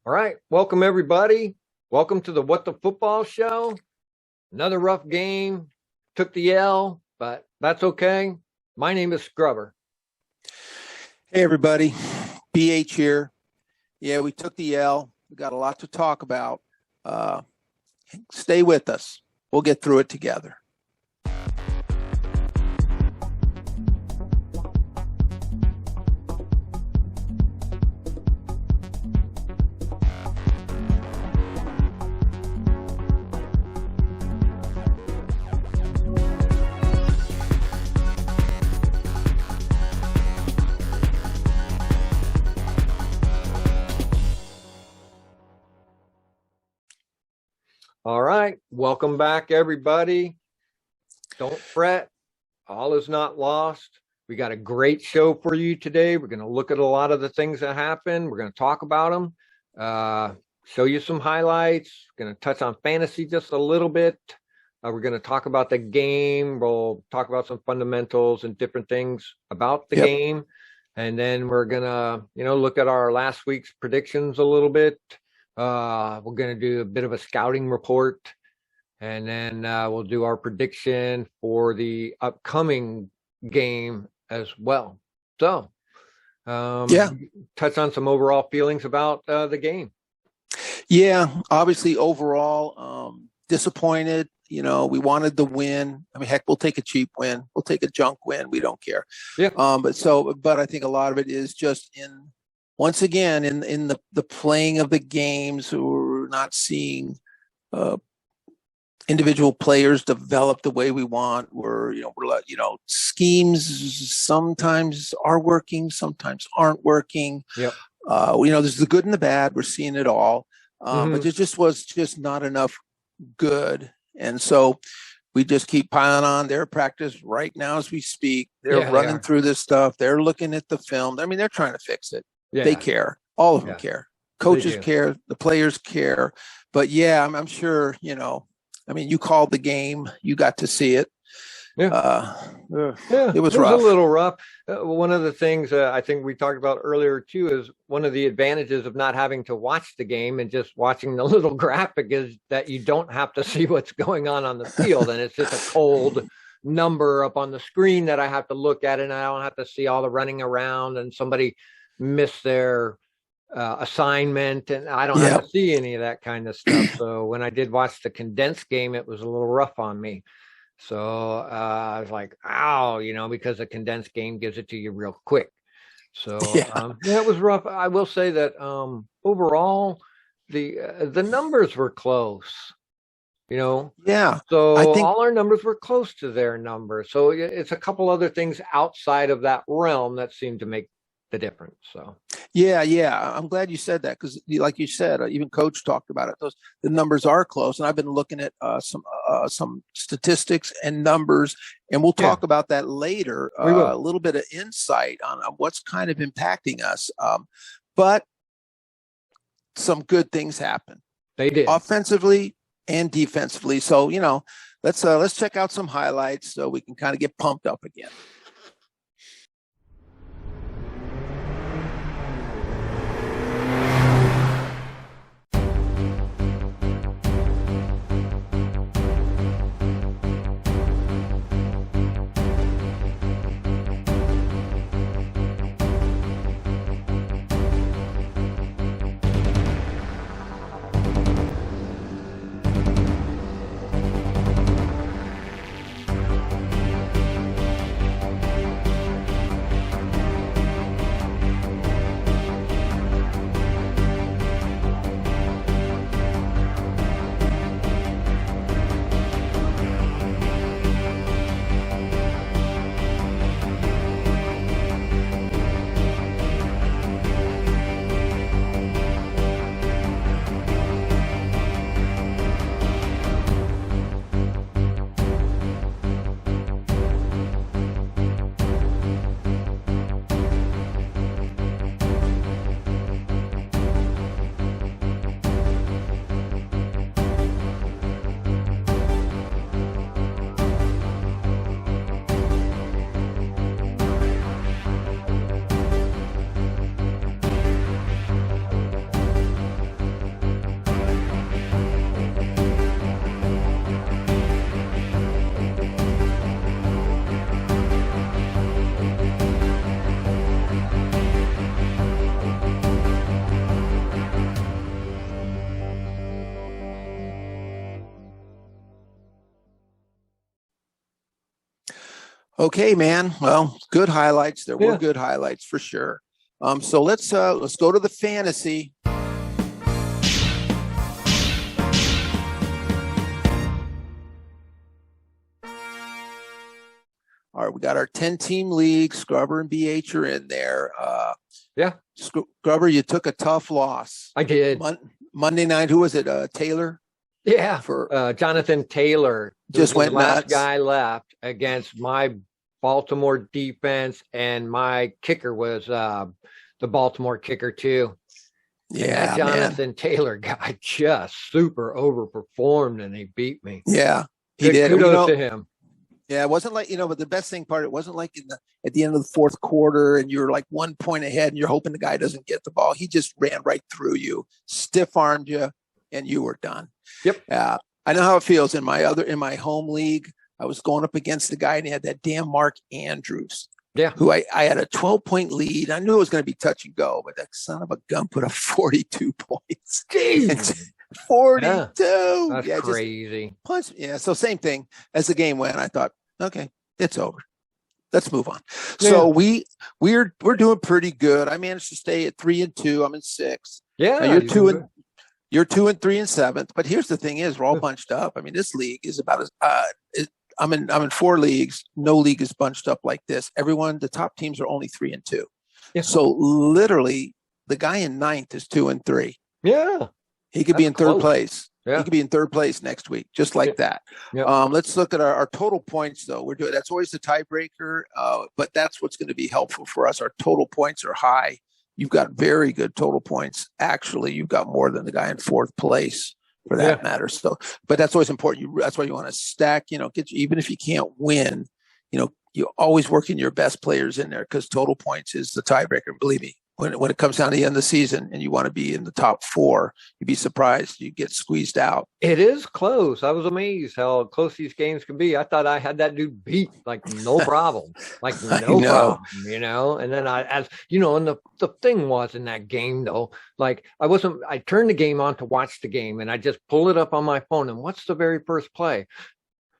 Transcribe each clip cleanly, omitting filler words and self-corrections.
All right. Welcome, everybody. Welcome to the What the Football Show. Another rough game. Took the L, but that's okay. My name is Scrubber. Hey, everybody. BH here. Yeah, we took the L. We got a lot to talk about. Stay with us. We'll get through it together. All right. Welcome back, everybody. Don't fret. All is not lost. We got a great show for you today. We're going to look at a lot of the things that happened. We're going to talk about them, show you some highlights. We're going to touch on fantasy just a little bit. We're going to talk about the game. We'll talk about some fundamentals and different things about the game. And then we're going to, look at our last week's predictions a little bit. We're going to do a bit of a scouting report, and then we'll do our prediction for the upcoming game as well. So, touch on some overall feelings about the game. Yeah, obviously overall disappointed. We wanted the win. I mean, heck, we'll take a cheap win. We'll take a junk win. We don't care. Yeah. But I think a lot of it is just once again, in the playing of the games, we're not seeing individual players develop the way we want. We're schemes sometimes are working, sometimes aren't working. Yep. There's the good and the bad. We're seeing it all, but there just was not enough good, and so we just keep piling on. They're at practice right now as we speak. They're running through this stuff. They're looking at the film. I mean, they're trying to fix it. Yeah. They care. All of them care. Coaches care. The players care. But I'm sure, you called the game. You got to see it. Yeah. It was rough. A little rough. One of the things I think we talked about earlier, too, is one of the advantages of not having to watch the game and just watching the little graphic is that you don't have to see what's going on the field. And it's just a cold number up on the screen that I have to look at, and I don't have to see all the running around and somebody miss their assignment, and I don't have to see any of that kind of stuff. So when I did watch the condensed game, it was a little rough on me. So I was like, ow, because the condensed game gives it to you real quick. So it was rough. I will say that overall the numbers were close. So I think all our numbers were close to their numbers. So it's a couple other things outside of that realm that seemed to make the difference. So I'm glad you said that, because like you said, even Coach talked about it. The numbers are close, and I've been looking at some statistics and numbers, and we'll talk about that later. A little bit of insight on what's kind of impacting us, but some good things happen. They did, offensively and defensively. So let's check out some highlights so we can kind of get pumped up again. Okay, man. Well, good highlights. There were Yeah. good highlights for sure. So let's go to the fantasy. All right, we got our 10-team league. Scrubber and BH are in there. Yeah. Scrubber, you took a tough loss. I did. Monday night, who was it? Taylor? Yeah. For Jonathan Taylor just went last nuts. guy left against my Baltimore defense, and my kicker was the Baltimore kicker too. Yeah, that Jonathan Taylor guy just super overperformed, and he beat me. Yeah, he did. Kudos to him. Yeah, it wasn't like, but the best thing part, it wasn't like at the end of the fourth quarter and you're like 1 point ahead and you're hoping the guy doesn't get the ball. He just ran right through you, stiff armed you, and you were done. Yep. I know how it feels in my home league. I was going up against the guy and he had that damn Mark Andrews. Yeah. Who I had a 12-point lead. I knew it was going to be touch and go, but that son of a gun put up 42 points. Jeez. 42. Yeah, that's crazy. Yeah. So same thing as the game went. I thought, okay, it's over. Let's move on. Yeah. So we're doing pretty good. I managed to stay at 3-2. I'm in 6th. Yeah. Now you're 2 and 3 and 7th. But here's the thing: we're all bunched up. I mean, this league is about as I'm in 4 leagues. No league is bunched up like this. The top teams are only 3 and 2. Yeah. So literally, the guy in 9th is 2 and 3. Yeah. He could be in third place. Yeah. He could be in third place next week, just like that. Yeah. Let's look at our total points, though. That's always the tiebreaker, but that's what's going to be helpful for us. Our total points are high. You've got very good total points. Actually, you've got more than the guy in 4th place, for that matter. So, but that's always important. That's why you want to stack. Even if you can't win, you always working your best players in there, because total points is the tiebreaker. Believe me. When it comes down to the end of the season and you want to be in the top 4, you'd be surprised you get squeezed out. It is close. I was amazed how close these games can be. I thought I had that dude beat like no problem, problem, And then and the thing was in that game though, like I turned the game on to watch the game and I just pull it up on my phone. And what's the very first play?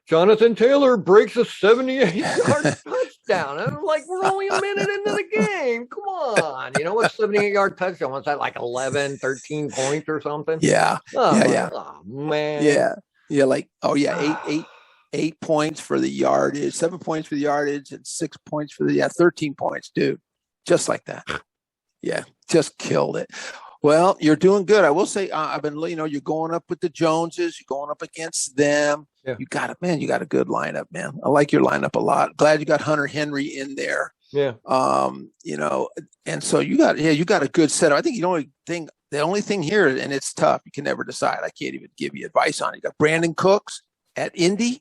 Jonathan Taylor breaks a 78-yard touchdown. And I'm like, we're only a minute into the game. Come on. What's 78-yard touchdown? Was that like 11, 13 points or something? Yeah. Oh, man. Yeah. Yeah. Like, eight points for the yardage, 7 points for the yardage, and 6 points for 13 points, dude. Just like that. Yeah. Just killed it. Well, you're doing good. I will say, I've been, you're going up with the Joneses. You're going up against them. Yeah. You got a good lineup, man. I like your lineup a lot. Glad you got Hunter Henry in there. Yeah. And so you got a good setup. I think the only thing here, and it's tough, you can never decide. I can't even give you advice on it. You got Brandon Cooks at Indy.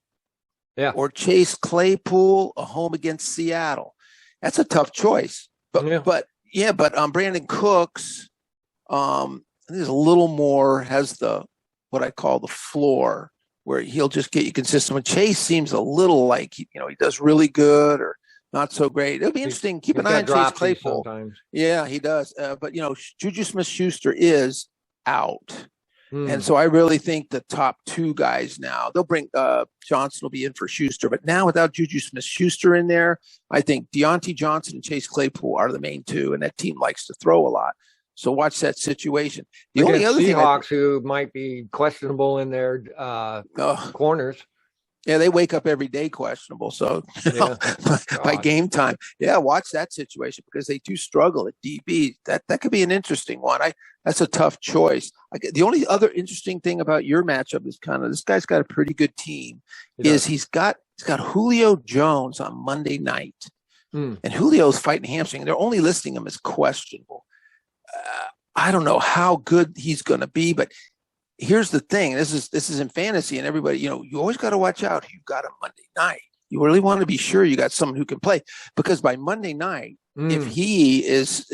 Yeah. Or Chase Claypool, a home against Seattle. That's a tough choice. But Brandon Cooks, there's a little more, has what I call the floor, where he'll just get you consistent. When Chase seems a little like he does really good or not so great. It'll be interesting. Keep an eye on Chase Claypool. Sometimes. Yeah, he does. But Juju Smith-Schuster is out. And so I really think the top 2 guys now, they'll bring Johnson will be in for Schuster. But now without Juju Smith-Schuster in there, I think Deontay Johnson and Chase Claypool are the main 2, and that team likes to throw a lot. So watch that situation. The only other Seahawks who might be questionable in their corners. Yeah, they wake up every day questionable. So by game time, watch that situation, because they do struggle at DB. That could be an interesting one. That's a tough choice. The only other interesting thing about your matchup is this guy's got a pretty good team. He's got Julio Jones on Monday night, and Julio's fighting hamstring. They're only listing him as questionable. I don't know how good he's going to be, but here's the thing. This is in fantasy, and everybody, you always got to watch out who you've got on Monday night. You really want to be sure you got someone who can play, because by Monday night, if he is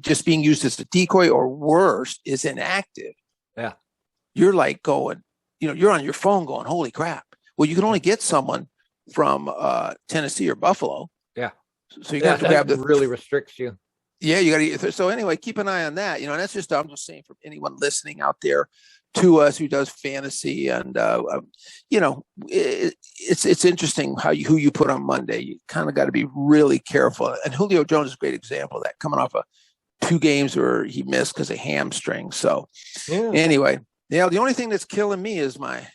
just being used as a decoy or worse, is inactive, you're like going, you're on your phone going, holy crap. Well, you can only get someone from Tennessee or Buffalo. Yeah. So you got to grab really restricts you. Yeah, you got to. So anyway, keep an eye on that. And that's I'm just saying for anyone listening out there, to us who does fantasy, and it's interesting who you put on Monday. You kind of got to be really careful. And Julio Jones is a great example of that, coming off of 2 games where he missed because of hamstring. So anyway, the only thing that's killing me is my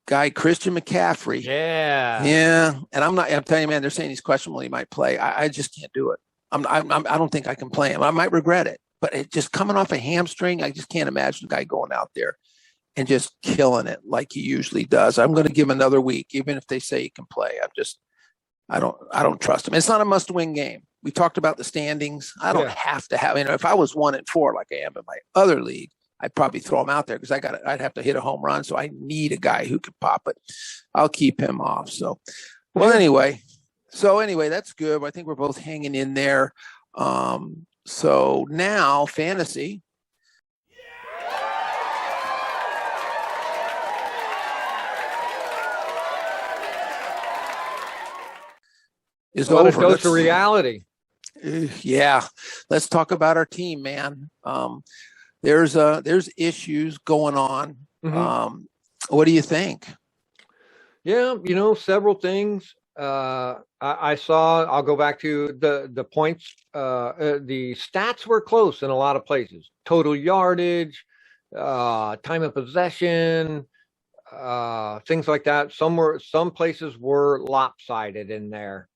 guy Christian McCaffrey. Yeah. And I'm telling you, man, they're saying he's questionable. He might play. I just can't do it. I don't think I can play him. I might regret it, but it just coming off a hamstring, I just can't imagine a guy going out there and just killing it like he usually does. I'm going to give him another week, even if they say he can play. I don't trust him. It's not a must-win game. We talked about the standings. I don't have to have. If I was 1-4 like I am in my other league, I'd probably throw him out there because I'd have to hit a home run. So I need a guy who can pop it. I'll keep him off. So, anyway, that's good. I think we're both hanging in there. So now fantasy. Is over. Let it go to reality. Yeah, let's talk about our team, man. There's issues going on. Mm-hmm. What do you think? Yeah, several things. I saw. I'll go back to the points. The stats were close in a lot of places. Total yardage, time of possession, things like that. Some places were lopsided in there.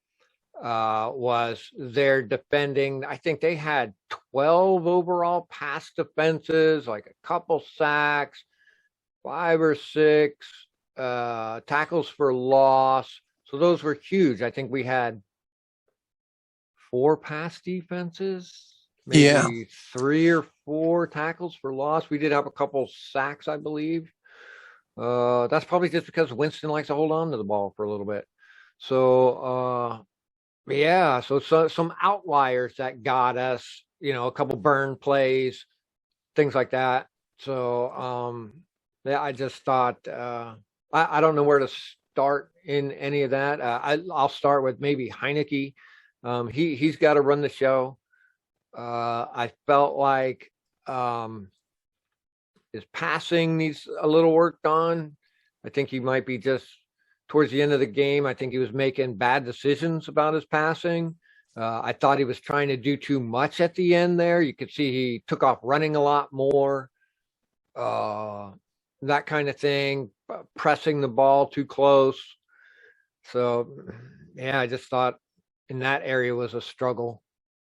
Was their defending. I think they had 12 overall pass defenses, like a couple sacks, 5 or 6 tackles for loss. So those were huge. I think we had 4 pass defenses, maybe 3 or 4 tackles for loss. We did have a couple sacks, I believe. That's probably just because Winston likes to hold on to the ball for a little bit. So, so some outliers that got us, a couple burn plays, things like that. So, I just thought, I don't know where to start in any of that. I'll start with maybe Heineke. He's got to run the show. I felt like his passing needs a little work on. I think he might be just towards the end of the game. I think he was making bad decisions about his passing. I thought he was trying to do too much at the end there. You could see he took off running a lot more, that kind of thing, pressing the ball too close. So, I just thought in that area was a struggle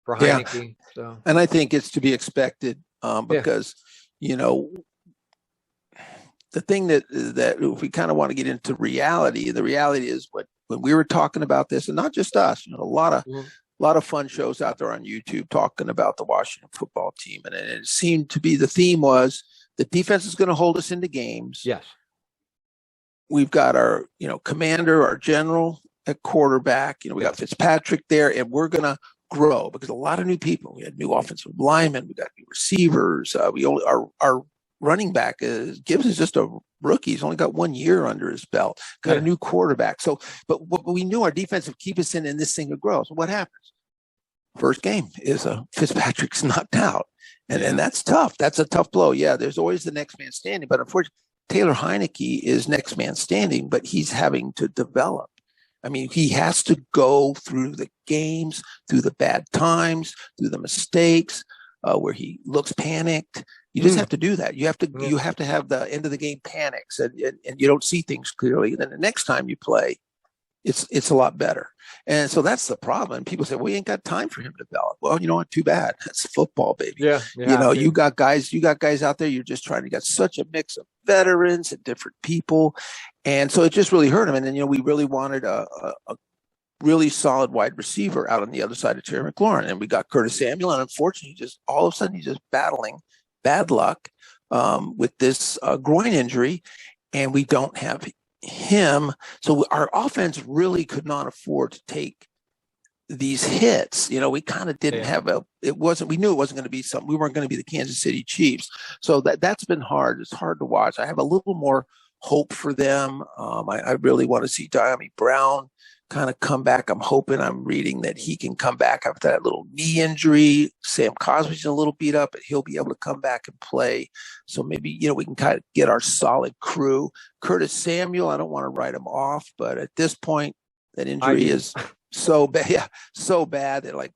for Heineke. So, and I think it's to be expected because, the thing that if we kind of want to get into reality, the reality is when we were talking about this, and not just us, a lot of fun shows out there on YouTube talking about the Washington football team, and it seemed to be the theme was the defense is going to hold us into games. Yes, we've got our commander, our general at quarterback. We got Fitzpatrick there, and we're going to grow because a lot of new people. We had new offensive linemen, we got new receivers. Our running back Gibbs is just a rookie. He's only got 1 year under his belt. Got a new quarterback. So, but we knew our defense would keep us in, and this thing would grow. So what happens? First game is Fitzpatrick's knocked out, and that's tough. That's a tough blow. Yeah, there's always the next man standing, but unfortunately, Taylor Heineke is next man standing, but he's having to develop. I mean, he has to go through the games, through the bad times, through the mistakes, where he looks panicked. You just have to do that. You have to have the end of the game panics, and you don't see things clearly. And then the next time you play, it's a lot better. And so that's the problem. And people say, well, we ain't got time for him to develop. Well, you know what? Too bad. That's football, baby. Yeah. You got guys out there. You're just trying to get such a mix of veterans and different people. And so it just really hurt him. And then, we really wanted a really solid wide receiver out on the other side of Terry McLaurin. And we got Curtis Samuel. And unfortunately, just all of a sudden, he's just battling bad luck with this groin injury. And we don't have him. So our offense really could not afford to take these hits. We kind of didn't have we knew it wasn't going to be something. We weren't going to be the Kansas City Chiefs. So that's been hard. It's hard to watch. I have a little more hope for them. I really want to see Diami Brown kind of come back. I'm reading that he can come back after that little knee injury. Sam Cosby's a little beat up, but he'll be able to come back and play. So maybe, we can kind of get our solid crew. Curtis Samuel, I don't want to write him off, but at this point, that injury is so bad. Yeah, so bad that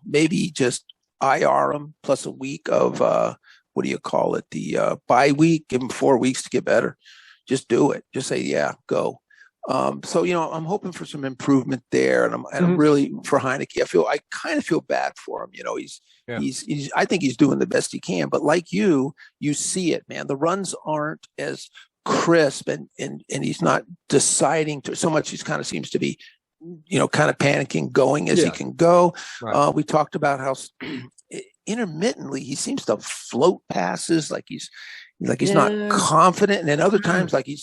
maybe just IR him plus a week of what do you call it? The bye week. Give him 4 weeks to get better. Just do it. Just say, yeah, go. So I'm hoping for some improvement there, and I'm really for Heineke. I kind of feel bad for him. He's I think he's doing the best he can, but like you see it, man. The runs aren't as crisp, and he's not deciding to so much. He kind of seems to be, kind of panicking, going as he can go. Right. We talked about how intermittently he seems to float passes like he's not confident, and then other times like he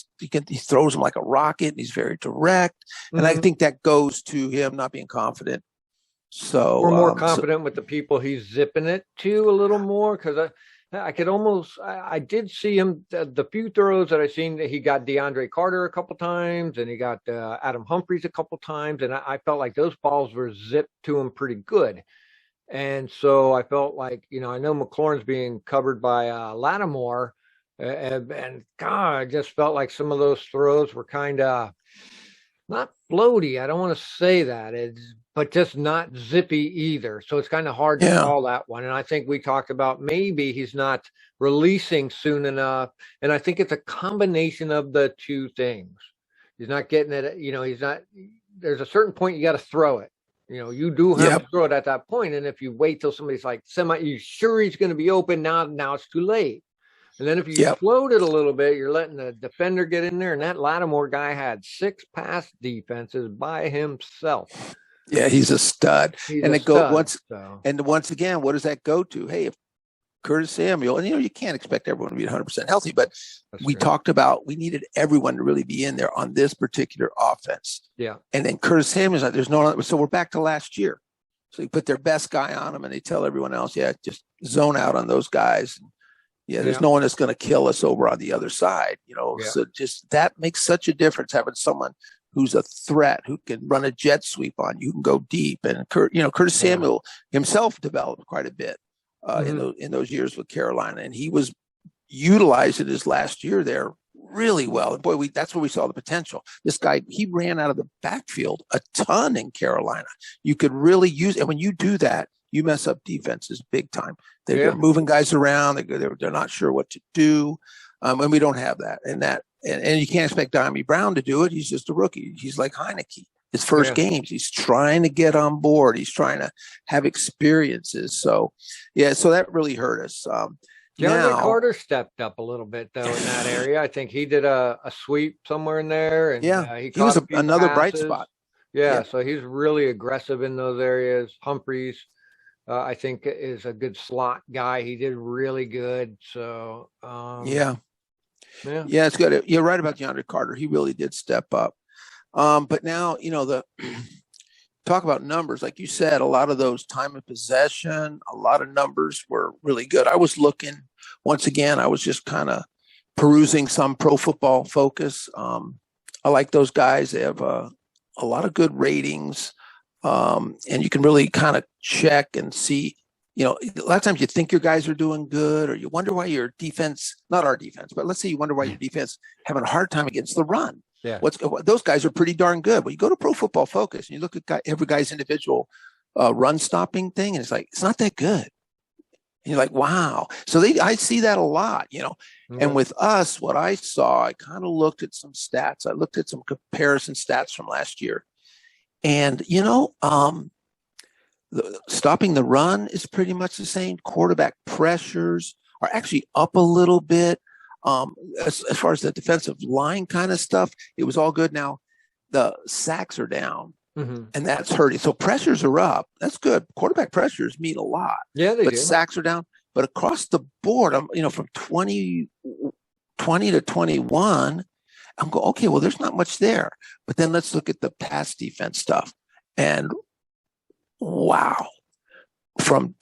throws them like a rocket, and he's very direct, and I think that goes to him not being confident. So we're more confident with the people he's zipping it to a little more, because I could almost I did see him the few throws that I seen. He got DeAndre Carter a couple times, and he got Adam Humphries a couple times, and I felt like those balls were zipped to him pretty good. And so I felt like, I know McLaurin's being covered by Lattimore, and God, I just felt like some of those throws were kind of not floaty. I don't want to say that, but just not zippy either. So it's kind of hard to call that one. And I think we talked about maybe he's not releasing soon enough. And I think it's a combination of the two things. He's not getting it. He's not. There's a certain point you got to throw it. You do have to throw it at that point. And if you wait till somebody's like you sure he's going to be open now it's too late. And then if you float it a little bit, you're letting the defender get in there. And that Lattimore guy had 6 pass defenses by himself. Yeah, he's a stud. And once again, what does that go to? Hey, if Curtis Samuel, and you can't expect everyone to be 100% healthy, but talked about we needed everyone to really be in there on this particular offense. Yeah. And then Curtis Samuel's like, there's no, so we're back to last year. So you put their best guy on him, and they tell everyone else, just zone out on those guys. There's no one that's going to kill us over on the other side, So just that makes such a difference, having someone who's a threat, who can run a jet sweep on you, can go deep. And Curtis Samuel himself developed quite a bit in those years with Carolina, and he was utilized in his last year there really well. And boy, that's where we saw the potential. This guy, he ran out of the backfield a ton in Carolina. You could really use, and when you do that, you mess up defenses big time. They're moving guys around. They're not sure what to do, and we don't have that. And you can't expect Dimey Brown to do it. He's just a rookie. He's like Heineke. His first games, he's trying to get on board. He's trying to have experiences. So, so that really hurt us. DeAndre Carter stepped up a little bit, though, in that area. I think he did a sweep somewhere in there. And, he was another bright spot. Yeah, so he's really aggressive in those areas. Humphries, I think, is a good slot guy. He did really good. So, it's good. You're right about DeAndre Carter. He really did step up. But now, talk about numbers. Like you said, a lot of those time of possession, a lot of numbers were really good. I was looking, once again, I was just kind of perusing some Pro Football Focus. I like those guys. They have a lot of good ratings. And you can really kind of check and see, a lot of times you think your guys are doing good, or you wonder why your defense, not our defense, but let's say you wonder why your defense having a hard time against the run. Yeah. Those guys are pretty darn good. But you go to Pro Football Focus and you look at every guy's individual run stopping thing, and it's like, it's not that good. And you're like, wow. So I see that a lot, And with us, what I saw, I kind of looked at some stats. I looked at some comparison stats from last year. And, stopping the run is pretty much the same. Quarterback pressures are actually up a little bit. As far as the defensive line kind of stuff, it was all good. Now the sacks are down, and that's hurting. So pressures are up. That's good. Quarterback pressures mean a lot. Yeah, they do. Sacks are down. But across the board, from 20 to 21, I'm going, okay, well, there's not much there. But then let's look at the pass defense stuff. And wow, from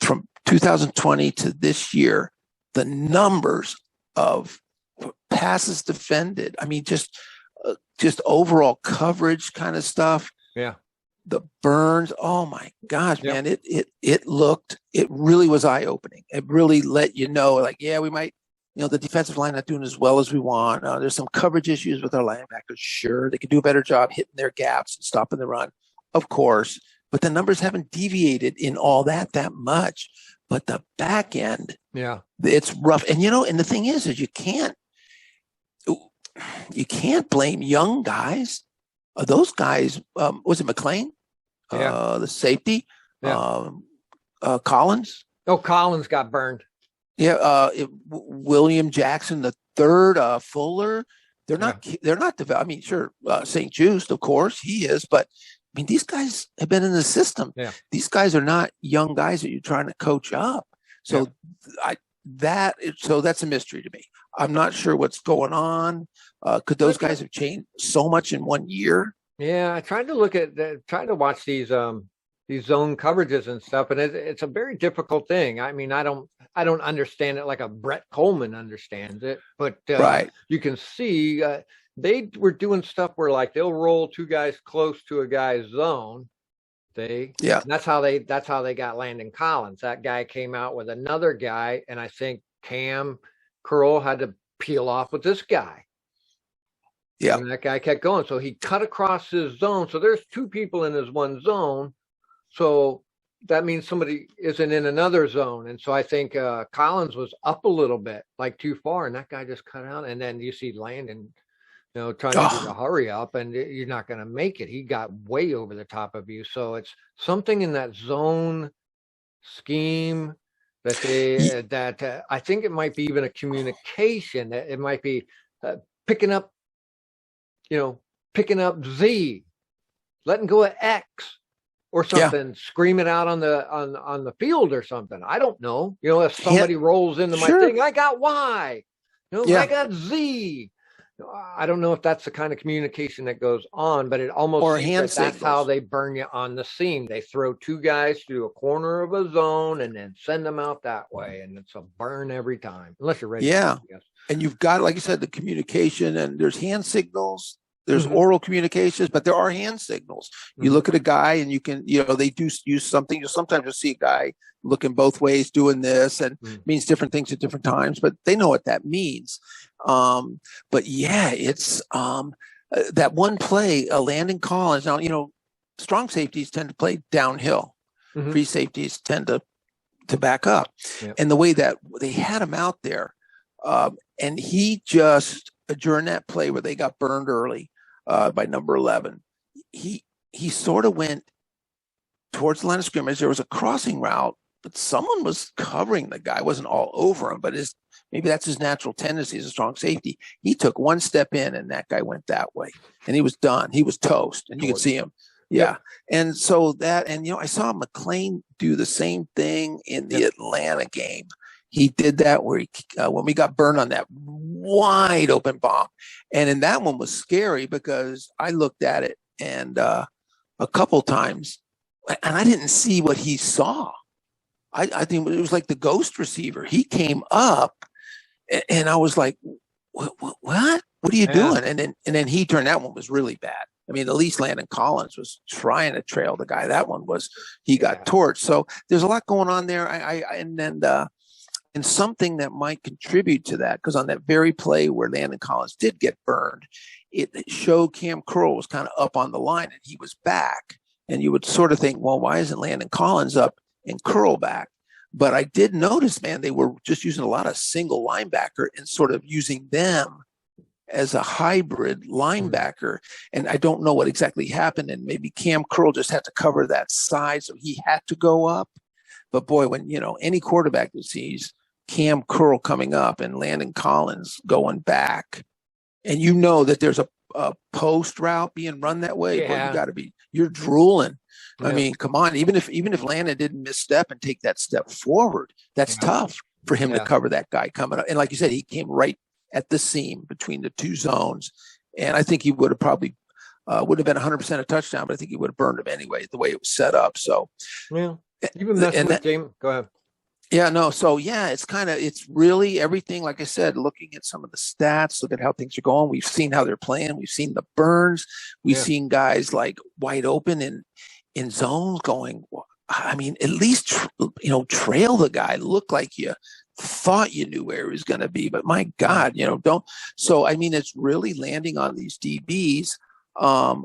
2020 to this year, the numbers of passes defended, just just overall coverage kind of stuff. Yeah. The burns. Oh my gosh, Yep. man. It really was eye opening. It really let you know, like, yeah, we might, the defensive line not doing as well as we want. There's some coverage issues with our linebackers. Sure. They could do a better job hitting their gaps and stopping the run, of course, but the numbers haven't deviated in all that much. But the back end, Yeah, it's rough. And, and the thing is you can't blame young guys. Those guys, was it McLean? Yeah. The safety, Yeah. Collins. Oh, Collins got burned. Yeah, William Jackson the third, Fuller. They're not developed. I mean, sure, St. Just, of course, he is, but I mean, these guys have been in the system. Yeah. These guys are not young guys that you're trying to coach up. So so that's a mystery to me. I'm not sure what's going on. Could those guys have changed so much in 1 year? Yeah, I tried to watch these zone coverages and stuff, and it's a very difficult thing. I mean, I don't understand it like a Brett Coleman understands it, but right. You can see they were doing stuff where like they'll roll two guys close to a guy's zone. That's how they got Landon Collins. That guy came out with another guy, and I think Cam Curl had to peel off with this guy. Yeah. And that guy kept going. So he cut across his zone. So there's two people in his one zone. So that means somebody isn't in another zone. And so I think Collins was up a little bit, like too far, and that guy just cut out. And then you see Landon, trying to do the hurry up, and you're not going to make it. He got way over the top of you. So it's something in that zone scheme that I think it might be even a communication. It might be picking up Z, letting go of X or something, scream it out on the field or something. I don't know. If somebody rolls into my thing, I got Y. I got Z. I don't know if that's the kind of communication that goes on, but it almost seems that's how they burn you on the seam. They throw two guys through a corner of a zone and then send them out that way, and it's a burn every time, unless you're ready. Yeah, and you've got, like you said, the communication, and there's hand signals. There's oral communications, but there are hand signals. You look at a guy and you can, they do use something. Sometimes you'll see a guy looking both ways doing this, and means different things at different times, but they know what that means. But yeah, it's that one play, Landon Collins. Now, strong safeties tend to play downhill. Free safeties tend to back up. Yep. And the way that they had him out there, and he just, during that play where they got burned early, by number 11, he sort of went towards the line of scrimmage. There was a crossing route, but someone was covering the guy. It wasn't all over him, but maybe that's his natural tendency as a strong safety. He took one step in, and that guy went that way, and he was done. He was toast, and you could see him. Yeah. Yep. And so I saw McLean do the same thing in the Atlanta game. He did that where when we got burned on that wide open bomb. And in that one was scary because I looked at it and a couple times, and I didn't see what he saw. I think it was like the ghost receiver. He came up, and I was like, what? What are you doing? And then he turned, that one was really bad. I mean, at least Landon Collins was trying to trail the guy. That one he got torched. So there's a lot going on there. And something that might contribute to that, because on that very play where Landon Collins did get burned, it showed Cam Curl was kind of up on the line and he was back. And you would sort of think, well, why isn't Landon Collins up and Curl back? But I did notice, man, they were just using a lot of single linebacker and sort of using them as a hybrid linebacker. And I don't know what exactly happened. And maybe Cam Curl just had to cover that side, so he had to go up. But boy, when, any quarterback that sees Cam Curl coming up and Landon Collins going back, and that there's a post route being run that way, boy, you're drooling. Yeah. I mean, come on, even if Landon didn't misstep and take that step forward, that's tough for him to cover that guy coming up. And like you said, he came right at the seam between the two zones. And I think he would have probably would have been 100% a touchdown, but I think he would have burned him anyway, the way it was set up. So even messing with game. Go ahead. Yeah, no. So yeah, it's really everything. Like I said, looking at some of the stats, look at how things are going. We've seen how they're playing. We've seen the burns. We've Yeah. seen guys like wide open in zones going. I mean, at least trail the guy. Look like you thought you knew where he was going to be, but my Yeah. God, don't. So I mean, it's really landing on these DBs, and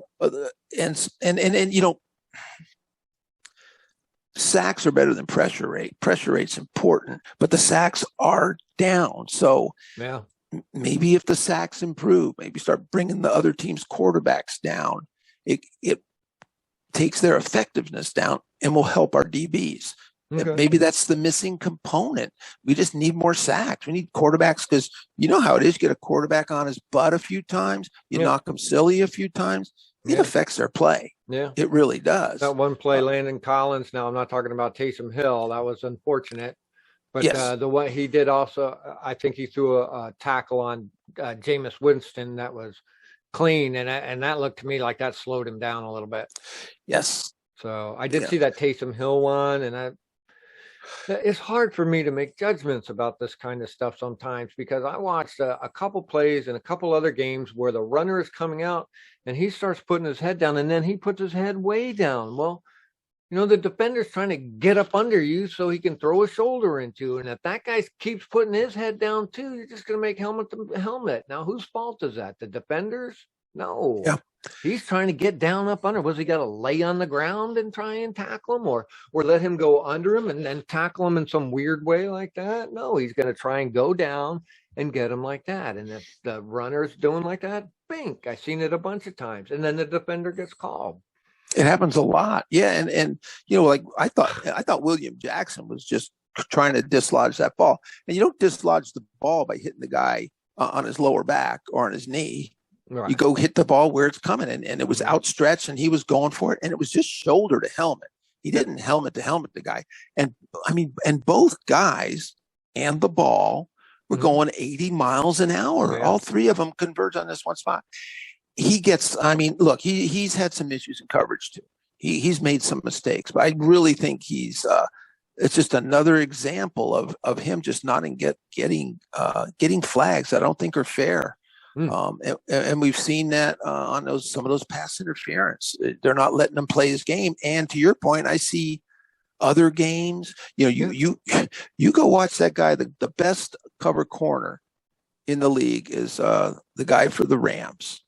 sacks are better than pressure rate. Pressure rate's important, but the sacks are down. So Yeah. maybe if the sacks improve, maybe start bringing the other team's quarterbacks down, it takes their effectiveness down and will help our DBs. Okay. Maybe that's the missing component. We just need more sacks. We need quarterbacks because you know how it is. You get a quarterback on his butt a few times, you Yeah. knock him silly a few times, it Yeah. affects their play. Yeah. It really does. That one play, Uh, Landon Collins. Now, I'm not talking about Taysom Hill. That was unfortunate. But yes. the one he did also, I think he threw a tackle on Jameis Winston that was clean, and that looked to me like that slowed him down a little bit. Yes. So I did Yeah. see that Taysom Hill one, and it's hard for me to make judgments about this kind of stuff sometimes because I watched a couple plays and a couple other games where the runner is coming out and he starts putting his head down, and then he puts his head way down. Well, the defender's trying to get up under you so he can throw a shoulder into. And if that guy keeps putting his head down too, you're just going to make helmet to helmet. Now, whose fault is that? The defender's? No. Yeah. He's trying to get down up under. Was he got to lay on the ground and try and tackle him, or let him go under him and then tackle him in some weird way like that? No, he's going to try and go down and get him like that. And if the runner's doing like that, bink. I've seen it a bunch of times. And then the defender gets called. It happens a lot. Yeah. And like I thought William Jackson was just trying to dislodge that ball. And you don't dislodge the ball by hitting the guy on his lower back or on his knee. Right. You go hit the ball where it's coming. And it was outstretched and he was going for it. And it was just shoulder to helmet. He didn't helmet to helmet the guy. And I mean, and both guys and the ball were going 80 miles an hour. Yeah. All three of them converge on this one spot. Look, he's had some issues in coverage too. He's made some mistakes, but I really think it's just another example of him just not getting flags that I don't think are fair. And we've seen that on some of those pass interference. They're not letting them play his game. And to your point, I see other games. You go watch that guy. The best cover corner in the league is the guy for the Rams.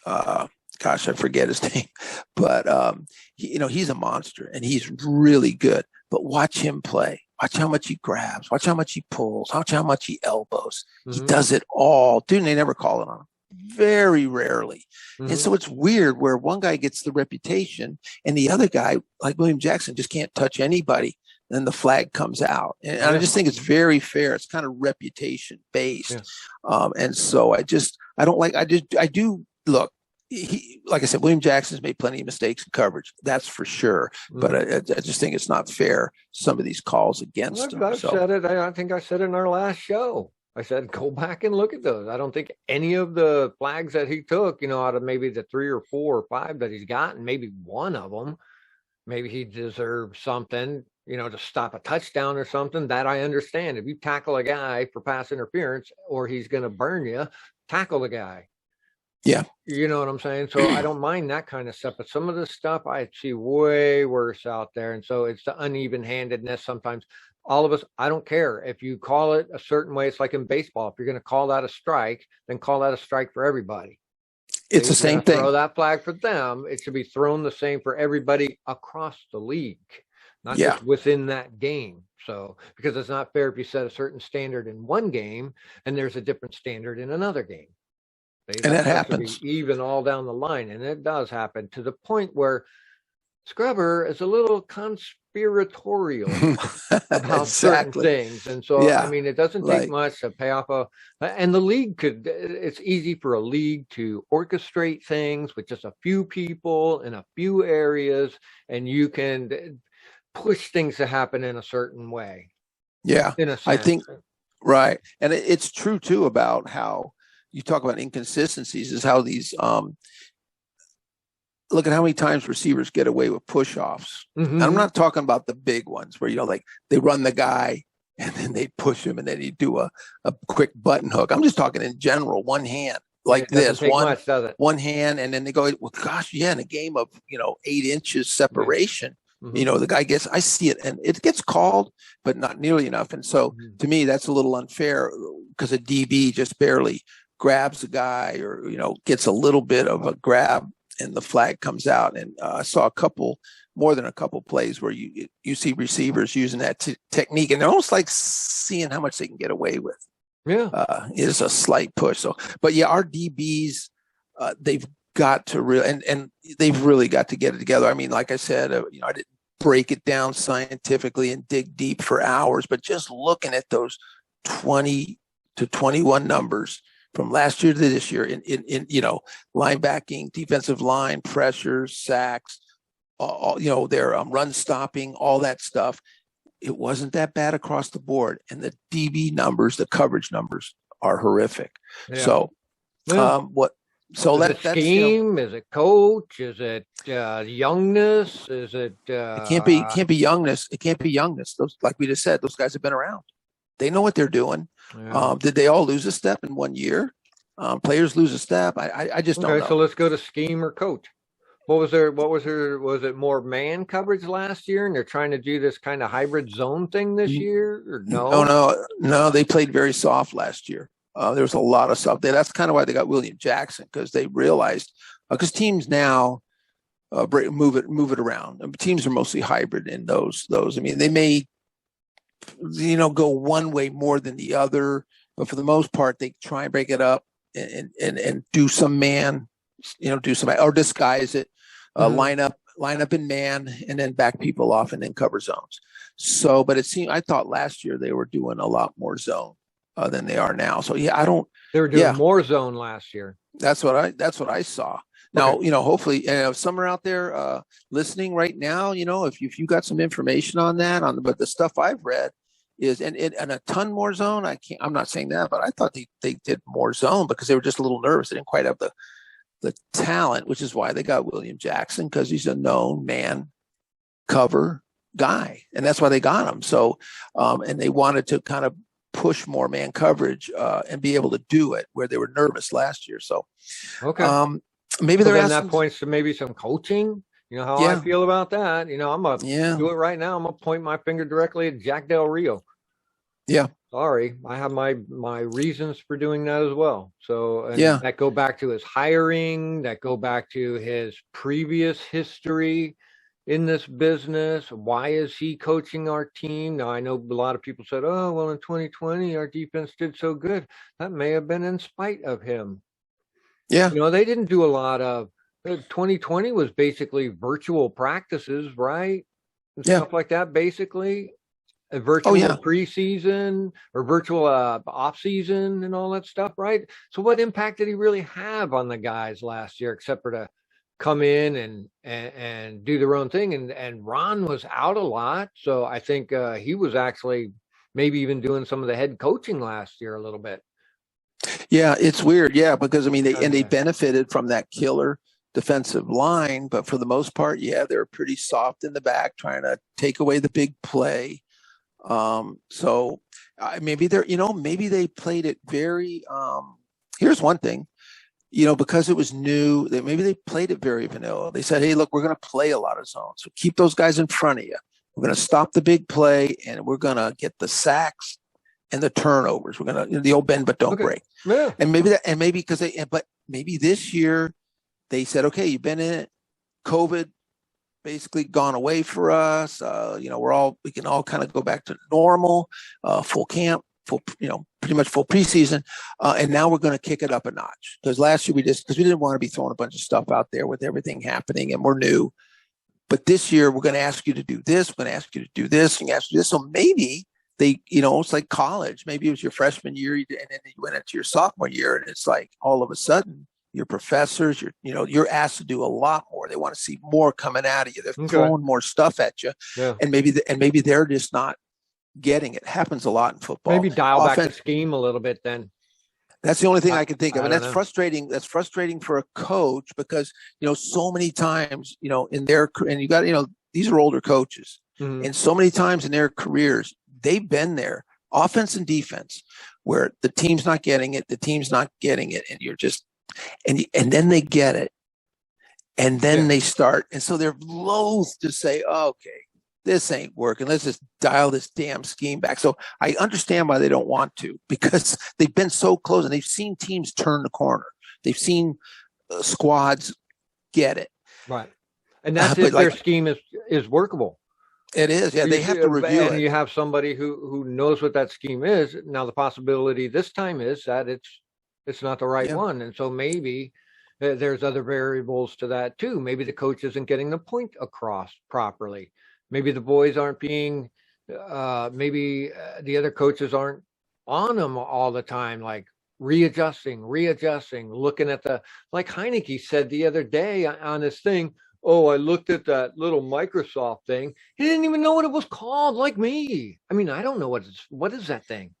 Gosh, I forget his name, but he's a monster and he's really good. But watch him play. Watch how much he grabs. Watch how much he pulls. Watch how much he elbows. He does it all. Dude, and they never call it on him. Very rarely. And so it's weird where one guy gets the reputation and the other guy, like William Jackson, just can't touch anybody. Then the flag comes out. And I just think it's very fair. It's kind of reputation based. And so I do look, like I said, William Jackson's made plenty of mistakes in coverage. That's for sure. But I just think it's not fair, some of these calls against him. I've said it. I think I said it in our last show. I said, go back and look at those. I don't think any of the flags that he took, out of maybe the 3 or 4 or 5 that he's gotten, maybe one of them, maybe he deserves something, to stop a touchdown or something. That I understand. If you tackle a guy for pass interference or he's going to burn you, tackle the guy. Yeah. You know what I'm saying? So I don't mind that kind of stuff, but some of the stuff I see way worse out there. And so it's the uneven handedness. Sometimes all of us, I don't care if you call it a certain way. It's like in baseball. If you're going to call that a strike, then call that a strike for everybody. It's the same thing. Throw that flag for them. It should be thrown the same for everybody across the league, not just within that game. So, because it's not fair if you set a certain standard in one game and there's a different standard in another game. And that happens even all down the line. And it does happen to the point where Scrubber is a little conspiratorial about certain things. And so, it doesn't take much to pay off and the league it's easy for a league to orchestrate things with just a few people in a few areas, and you can push things to happen in a certain way. Yeah. In a sense. I think, right. And it's true too about how you talk about inconsistencies is how these look at how many times receivers get away with push-offs. Mm-hmm. And I'm not talking about the big ones where, like they run the guy and then they push him and then you do a quick button hook. I'm just talking in general, one hand like this, much, does it? One hand, and then they go, well, gosh, yeah, in a game of 8 inches separation, Mm-hmm. the guy I see it, and it gets called, but not nearly enough. And so to me, that's a little unfair because a DB just barely grabs a guy or gets a little bit of a grab, and the flag comes out. And I saw more than a couple plays where you see receivers using that technique, and they're almost like seeing how much they can get away with. Yeah, is a slight push. So, but yeah, our DBs, they've got to and they've really got to get it together. I mean, like I said, I didn't break it down scientifically and dig deep for hours, but just looking at those 20 to 21 numbers from last year to this year in linebacking, defensive line, pressures, sacks, their run stopping, all that stuff. It wasn't that bad across the board. And the DB numbers, the coverage numbers are horrific. Yeah. So, that's scheme? Is it coach? Is it youngness? Is it? It can't be youngness. It can't be youngness. Those, like we just said, those guys have been around. They know what they're doing. Yeah. Did they all lose a step in 1 year? Players lose a step. I just don't know. Okay, so let's go to scheme or coach. Was it more man coverage last year and they're trying to do this kind of hybrid zone thing this year? Or No, they played very soft last year. There was a lot of stuff there. That's kind of why they got William Jackson, because they realized, because teams now move it around. Teams are mostly hybrid in those. I mean, they may, go one way more than the other, but for the most part, they try and break it up and do some man, do some, or disguise it, line up in man, and then back people off and then cover zones. So, but I thought last year they were doing a lot more zone than they are now. So yeah, they were doing more zone last year. That's what I saw. Now, okay. Hopefully, some are out there listening right now. If you got some information on that, but the stuff I've read is and a ton more zone. I'm not saying that, but I thought they did more zone because they were just a little nervous. They didn't quite have the talent, which is why they got William Jackson, because he's a known man cover guy, and that's why they got him. So, and they wanted to kind of push more man coverage and be able to do it where they were nervous last year. So, okay, maybe they're asking. That points to maybe some coaching. You know how I feel about that. I'm gonna do it right now. I'm gonna point my finger directly at Jack Del Rio. Yeah. Sorry, I have my reasons for doing that as well. So that go back to his hiring, that go back to his previous history in this business. Why is he coaching our team? Now, I know a lot of people said, oh, well, in 2020, our defense did so good. That may have been in spite of him. Yeah. They didn't do a lot of 2020 was basically virtual practices, right? And stuff like that, basically. A virtual preseason or virtual off season and all that stuff, right? So what impact did he really have on the guys last year, except for to come in and do their own thing? And Ron was out a lot, so I think he was actually maybe even doing some of the head coaching last year a little bit. Yeah, it's weird. Yeah, because I mean they benefited from that killer defensive line, but for the most part, they're pretty soft in the back, trying to take away the big play. So maybe maybe they played it very, here's one thing, because it was new, maybe they played it very vanilla. They said, hey, look, we're going to play a lot of zones. So keep those guys in front of you. We're going to stop the big play and we're going to get the sacks and the turnovers. We're going to, the old bend, but don't break. Yeah. And maybe this year they said, okay, you've been in it. COVID basically gone away for us. We can all kind of go back to normal, full camp, pretty much full preseason. And now we're going to kick it up a notch, because last year because we didn't want to be throwing a bunch of stuff out there with everything happening and we're new. But this year we're going to ask you to do this. We're going to ask you to do this and ask you this. So maybe they, it's like college. Maybe it was your freshman year and then you went into your sophomore year and it's like all of a sudden your professors, you're asked to do a lot more. They want to see more coming out of you. They're throwing more stuff at you, and maybe they're just not getting it. Happens a lot in football. Maybe dial back the scheme a little bit then. That's the only thing I can think of. And that's know. frustrating. That's frustrating for a coach because, so many times, in their, and you got, these are older coaches. Mhm. And so many times in their careers, they've been there, offense and defense, where the team's not getting it, and you're just, and then they get it. And then they start. And so they're loath to say, oh, okay, this ain't working. Let's just dial this damn scheme back. So I understand why they don't want to, because they've been so close and they've seen teams turn the corner. They've seen squads get it. Right. And that's if their scheme is workable. It is. Yeah, they have to review it. And you have somebody who knows what that scheme is. Now, the possibility this time is that it's not the right one. And so maybe there's other variables to that too. Maybe the coach isn't getting the point across properly. Maybe the boys aren't being, maybe the other coaches aren't on them all the time, like readjusting, looking at like Heineke said the other day on this thing. Oh, I looked at that little Microsoft thing. He didn't even know what it was called, like me. I mean, I don't know what is that thing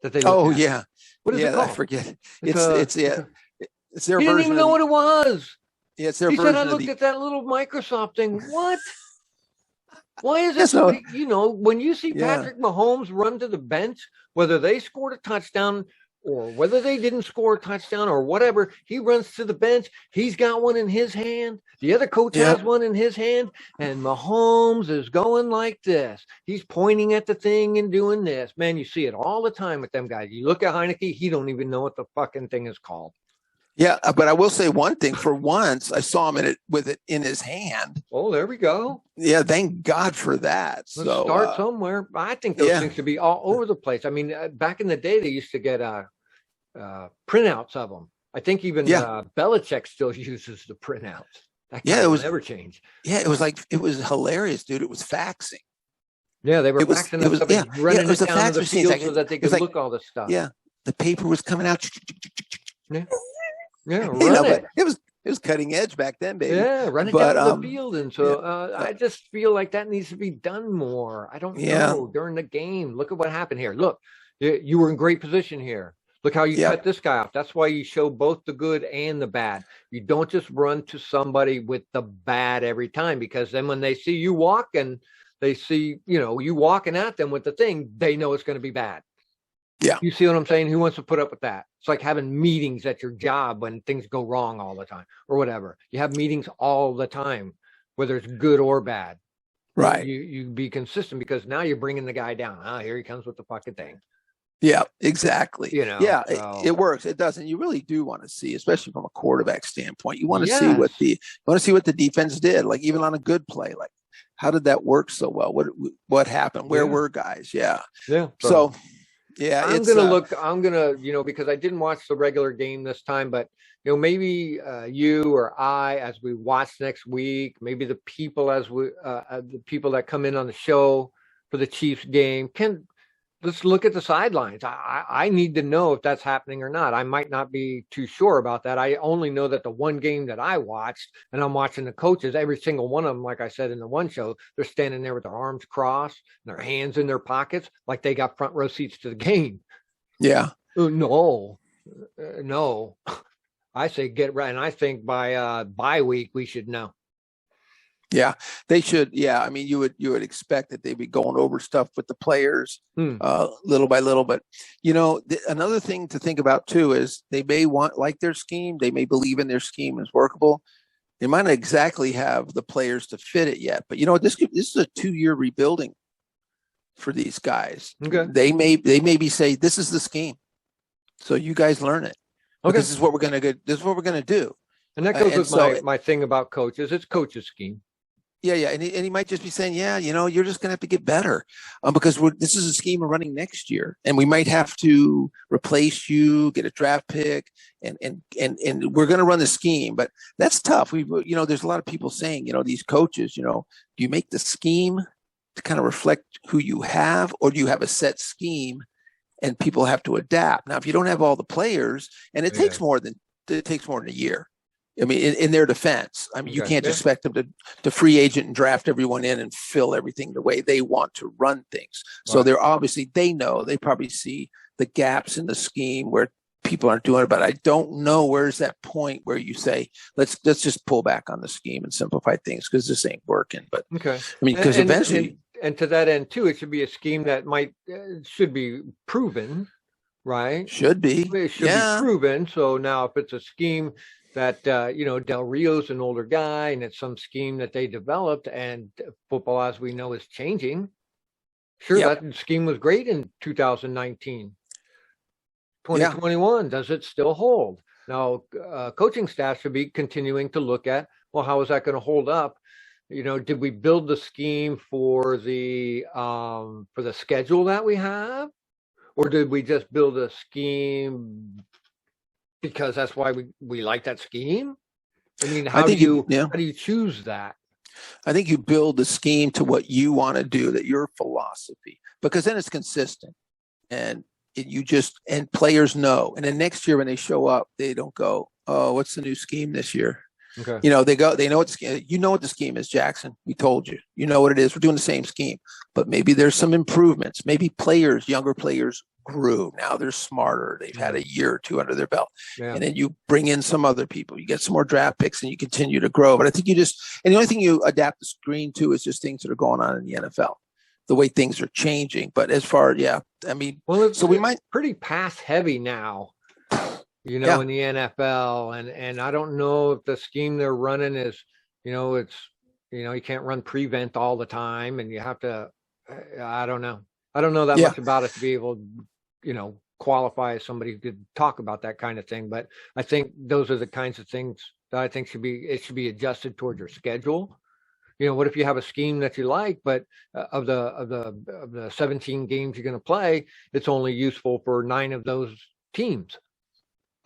that they look at? Yeah. What is it called? I forget. It's their version. He didn't even know what it was. Yeah, it's their version. He said, I looked at that little Microsoft thing. What? Why is it so, when you see Patrick Mahomes run to the bench, whether they scored a touchdown or whether they didn't score a touchdown or whatever, he runs to the bench. He's got one in his hand. The other coach has one in his hand. And Mahomes is going like this. He's pointing at the thing and doing this. Man, you see it all the time with them guys. You look at Heineke, he don't even know what the fucking thing is called. Yeah, but I will say one thing. For once, I saw him with it in his hand. Oh, there we go. Yeah, thank God for that. Let's start somewhere. I think those things should be all over the place. I mean, back in the day, they used to get printouts of them. I think even Belichick still uses the printouts. That never changed. Yeah, it was hilarious, dude. It was faxing. Yeah, they were faxing it. Running it down to the field so that they could look all this stuff. Yeah, the paper was coming out. Yeah, but it was cutting edge back then, baby. Yeah, running down the field, and so I just feel like that needs to be done more. I don't know during the game. Look at what happened here. Look, you were in great position here. Look how you cut this guy off. That's why you show both the good and the bad. You don't just run to somebody with the bad every time, because then when they see you walk and they see you walking at them with the thing, they know it's going to be bad. Yeah. You see what I'm saying? Who wants to put up with that? It's like having meetings at your job when things go wrong all the time or whatever. You have meetings all the time, whether it's good or bad. Right. You be consistent, because now you're bringing the guy down. Here he comes with the fucking thing. Yeah, exactly. It works. It does. And you really do want to see, especially from a quarterback standpoint, you want to see what the defense did, like even on a good play, like how did that work so well? What happened? Where were guys? Yeah. Yeah. So yeah, I'm gonna, because I didn't watch the regular game this time, but maybe you or I, as we watch next week, maybe the people the people that come in on the show for the Chiefs game let's look at the sidelines. I need to know if that's happening or not. I might not be too sure about that. I only know that the one game that I watched, and I'm watching the coaches, every single one of them, like I said in the one show, they're standing there with their arms crossed and their hands in their pockets, like they got front row seats to the game. Yeah. No. I say get right. And I think by bye week, we should know. Yeah, they should. Yeah, I mean, you would expect that they'd be going over stuff with the players little by little. But another thing to think about too is they may like their scheme. They may believe in their scheme is workable. They might not exactly have the players to fit it yet. But this is a 2-year rebuilding for these guys. Okay, they maybe say this is the scheme, so you guys learn it. Okay, this is what we're gonna do. This is what we're gonna do. And that goes with my thing about coaches. It's coach's scheme. Yeah, and he might just be saying, you're just going to have to get better because this is a scheme we're running next year, and we might have to replace you, get a draft pick, and we're going to run the scheme. But that's tough. There's a lot of people saying, these coaches, do you make the scheme to kind of reflect who you have, or do you have a set scheme and people have to adapt? Now, if you don't have all the players, and it takes more than a year. I mean, in their defense, I mean, you can't expect them to free agent and draft everyone in and fill everything the way they want to run things. So they're obviously, they probably see the gaps in the scheme where people aren't doing it, but I don't know where's that point where you say, let's just pull back on the scheme and simplify things because this ain't working. But okay, I mean, because eventually, and to that end too, it should be a scheme that should be proven, right? should be, It should be proven. So now, if it's a scheme that Del Rio's an older guy, and it's some scheme that they developed, and football, as we know, is changing. Sure, that scheme was great in 2019. 2021, does it still hold? Now, coaching staff should be continuing to look at, well, how is that going to hold up? Did we build the scheme for the schedule that we have, or did we just build a scheme because that's why we like that scheme? I mean, how do you choose that? I think you build the scheme to what you want to do, that your philosophy, because then it's consistent, and and players know. And then next year when they show up, they don't go, oh, what's the new scheme this year? Okay. They know what the scheme is, Jackson. We told you. You know what it is. We're doing the same scheme, but maybe there's some improvements. Maybe younger players grew. Now they're smarter. They've had a year or two under their belt. Yeah. And then you bring in some other people. You get some more draft picks and you continue to grow. But I think and the only thing you adapt the screen to is just things that are going on in the NFL, the way things are changing. But as far, I mean, we might pretty pass heavy now, in the NFL, and I don't know if the scheme they're running is, it's, you can't run prevent all the time, and you have to, I don't know that much about it to be able, qualify as somebody who could talk about that kind of thing. But I think those are the kinds of things that I think should be adjusted towards your schedule. What if you have a scheme that you like, but of the 17 games you're going to play, it's only useful for 9 of those teams.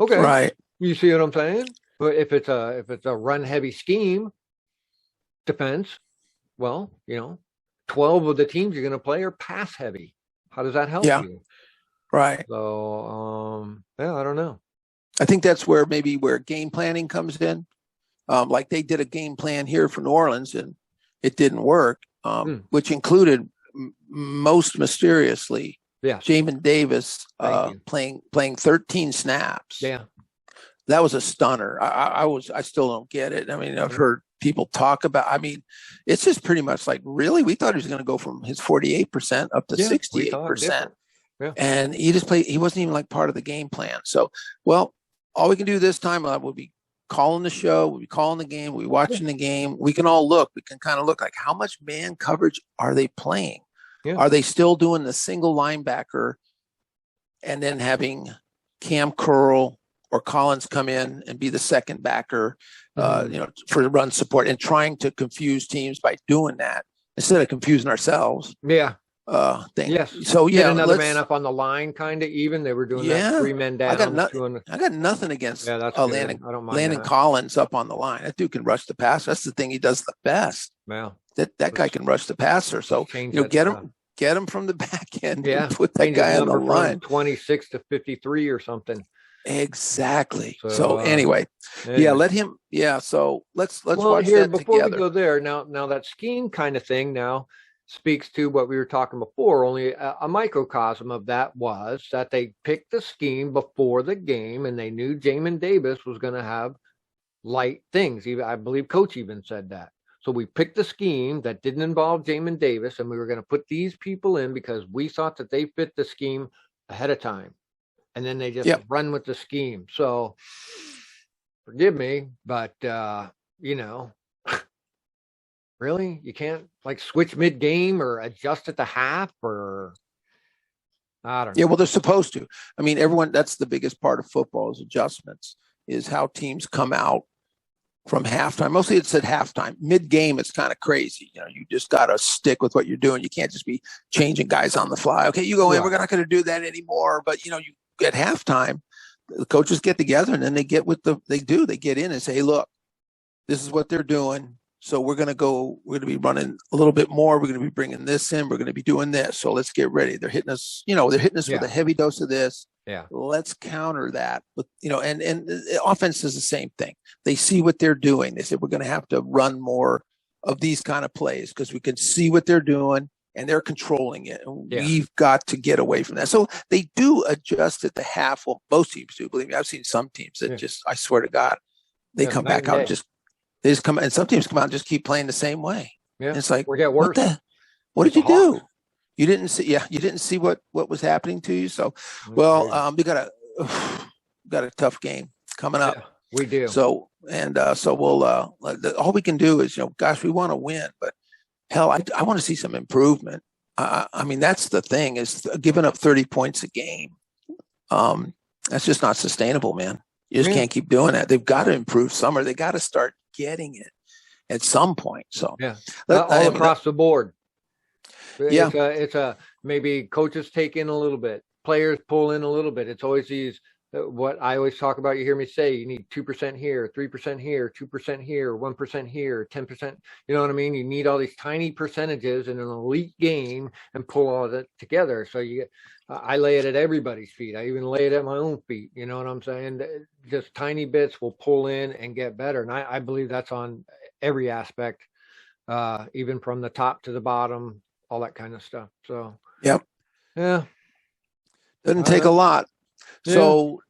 Okay, right? You see what I'm saying? But if it's a run heavy scheme, defense, well, 12 of the teams you're going to play are pass heavy. How does that help you? Right. So, I don't know. I think that's where game planning comes in. Like they did a game plan here for New Orleans and it didn't work, which included most mysteriously, Jamin Davis playing 13 snaps. Yeah, that was a stunner. I still don't get it. I mean, I've heard people talk about. I mean, it's just pretty much like, really, we thought he was going to go from his 48% up to 68%, and he just played. He wasn't even like part of the game plan. So, well, all we can do this time will be calling the show, we'll be calling the game, we'll be watching the game. We can all look. We can kind of look like, how much man coverage are they playing? Yeah. Are they still doing the single linebacker and then having Cam Curl or Collins come in and be the second backer, for the run support, and trying to confuse teams by doing that instead of confusing ourselves? Yeah. Thing. Yes. So get another man up on the line, kind of even. They were doing that 3 men down. I got nothing against Landon Collins up on the line. That dude can rush the passer. That's the thing he does the best. Yeah. That guy can rush the passer. So get him from the back end. Yeah. And put that guy on the line. 26 to 53 or something. Exactly. So anyway, let him. Yeah. So let's watch here that before together. we go there. Now that scheme kind of thing now speaks to what we were talking before. Only a microcosm of that was that they picked the scheme before the game, and they knew Jamin Davis was going to have light things. I believe Coach even said that. So we picked the scheme that didn't involve Jamin Davis, and we were going to put these people in because we thought that they fit the scheme ahead of time. And then they just run with the scheme. So forgive me, but, really? You can't like switch mid-game or adjust at the half, or I don't know. Yeah, well, they're supposed to. I mean, that's the biggest part of football is adjustments, is how teams come out from halftime. Mostly it's at halftime. Mid-game, it's kind of crazy. You just got to stick with what you're doing. You can't just be changing guys on the fly. Okay, you go in. We're not going to do that anymore. But, you at halftime, the coaches get together and then they get they get in and say, hey, look, this is what they're doing. So we're going to be running a little bit more. We're going to be bringing this in. We're going to be doing this. So let's get ready. They're hitting us, with a heavy dose of this. Yeah. Let's counter that. But, and the offense is the same thing. They see what they're doing. They say, we're going to have to run more of these kind of plays because we can see what they're doing. and they're controlling it. Yeah. We've got to get away from that. So they do adjust at the half. Well, most teams do. Believe me, I've seen some teams that just, I swear to God, they come back out and they just come, and some teams come out and just keep playing the same way. Yeah. And it's like, or get worse. What did you do? You didn't see what was happening to you. So, well, we got a tough game coming up. Yeah, we do. So, so we'll, all we can do is, gosh, we want to win, but hell, I want to see some improvement. I mean, that's the thing, is giving up 30 points a game. That's just not sustainable, man. You just can't keep doing that. They've got to improve somewhere. They got to start getting it at some point. So all across the board. Yeah. It's a maybe coaches take in a little bit, players pull in a little bit. It's always these, what I always talk about, you hear me say, you need 2% here, 3% here, 2% here, 1% here, 10%. You know what I mean? You need all these tiny percentages in an elite game and pull all that together. So I lay it at everybody's feet. I even lay it at my own feet. You know what I'm saying? Just tiny bits will pull in and get better. And I believe that's on every aspect, even from the top to the bottom, all that kind of stuff. So, yeah. Doesn't take a lot. Yeah. So,